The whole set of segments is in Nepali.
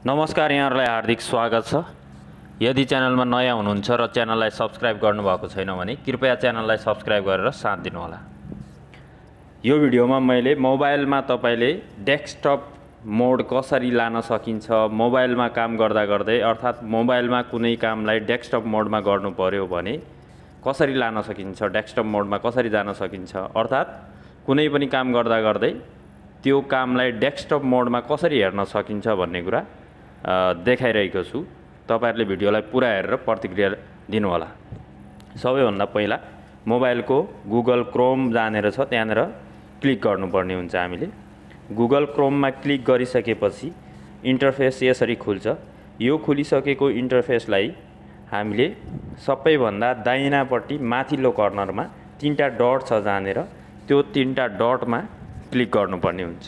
नमस्कार, यहाँहरुलाई हार्दिक स्वागत छ। यदि च्यानलमा नयाँ हुनुहुन्छ र च्यानललाई सब्स्क्राइब गर्नुभएको छैन भने कृपया च्यानललाई सब्स्क्राइब गरेर साथ दिनुहोला। यो भिडियोमा मैले मोबाइलमा तपाईले डेस्कटप मोड कसरी लान सकिन्छ, मोबाइलमा काम गर्दा गर्दै अर्थात मोबाइलमा कुनै कामलाई डेस्कटप मोडमा गर्नु पर्यो भने कसरी लान सकिन्छ, डेस्कटप मोडमा कसरी जान सकिन्छ, अर्थात कुनै पनि काम गर्दा गर्दै त्यो कामलाई डेस्कटप मोडमा कसरी हेर्न सकिन्छ भन्ने कुरा देखाइरहेको छु। तपाईहरुले भिडियोलाई पुरा हेरेर प्रतिक्रिया दिनु होला। सबैभन्दा पहिला मोबाइलको गुगल क्रोम जानेर छ, त्यहाँनेर क्लिक गर्नुपर्ने हुन्छ। हामीले गुगल क्रोममा क्लिक गरिसकेपछि इन्टरफेस यसरी खुल्छ। यो खुलिसकेको इन्टरफेसलाई हामीले सबैभन्दा दाहिनापट्टि माथिल्लो कर्नरमा तीनटा डट छ, जानेर त्यो तीनटा डटमा क्लिक गर्नुपर्ने हुन्छ।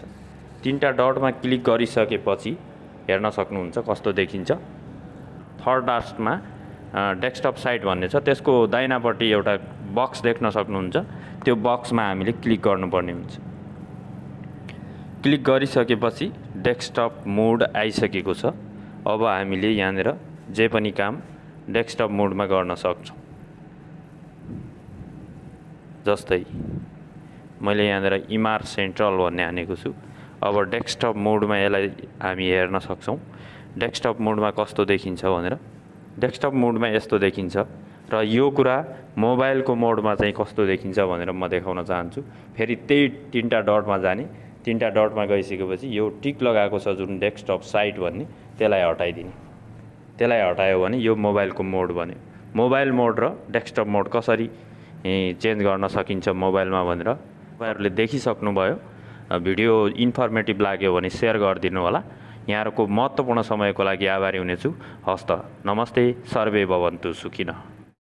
तीनटा डटमा क्लिक गरिसकेपछि हेर्न सक्नुहुन्छ कस्तो देखिन्छ। थर्ड लास्टमा डेस्कटप साइट भन्ने छ, त्यसको दाहिनापट्टि एउटा बक्स देख्न सक्नुहुन्छ। त्यो बक्समा हामीले क्लिक गर्नुपर्ने हुन्छ। क्लिक गरिसकेपछि डेस्कटप मोड आइसकेको छ। अब हामीले यहाँनेर जे पनि काम डेस्कटप मोडमा गर्न सक्छौं। जस्तै मैले यहाँनेर इमार सेन्ट्रल भन्ने हानेको छु। अब डेस्कटप मोडमा यसलाई हामी हेर्न सक्छौं। डेस्कटप मोडमा कस्तो देखिन्छ भनेर। डेस्कटप मोडमा यस्तो देखिन्छ र यो कुरा मोबाइलको मोडमा चाहिँ कस्तो देखिन्छ भनेर म देखाउन चाहन्छु। फेरि त्यही तीनटा डटमा जाने, तीनटा डटमा गइसकेपछि यो टिक लगाएको छ जुन डेस्कटप साइट भन्ने, त्यसलाई हटाइदिने। त्यसलाई हटायो भने यो मोबाइलको मोड बन्यो। मोबाइल मोड र डेस्कटप मोड कसरी चेन्ज गर्न सकिन्छ मोबाइलमा भनेर तपाईहरुले देखिसक्नुभयो। भिडियो इन्फर्मेटिभ लाग्यो भने शेयर गरिदिनु होला। यहाँहरुको महत्त्वपूर्ण समयको लागि आभारी हुनेछु। हस्त नमस्ते, सर्वे भवन्तु सुखिनः।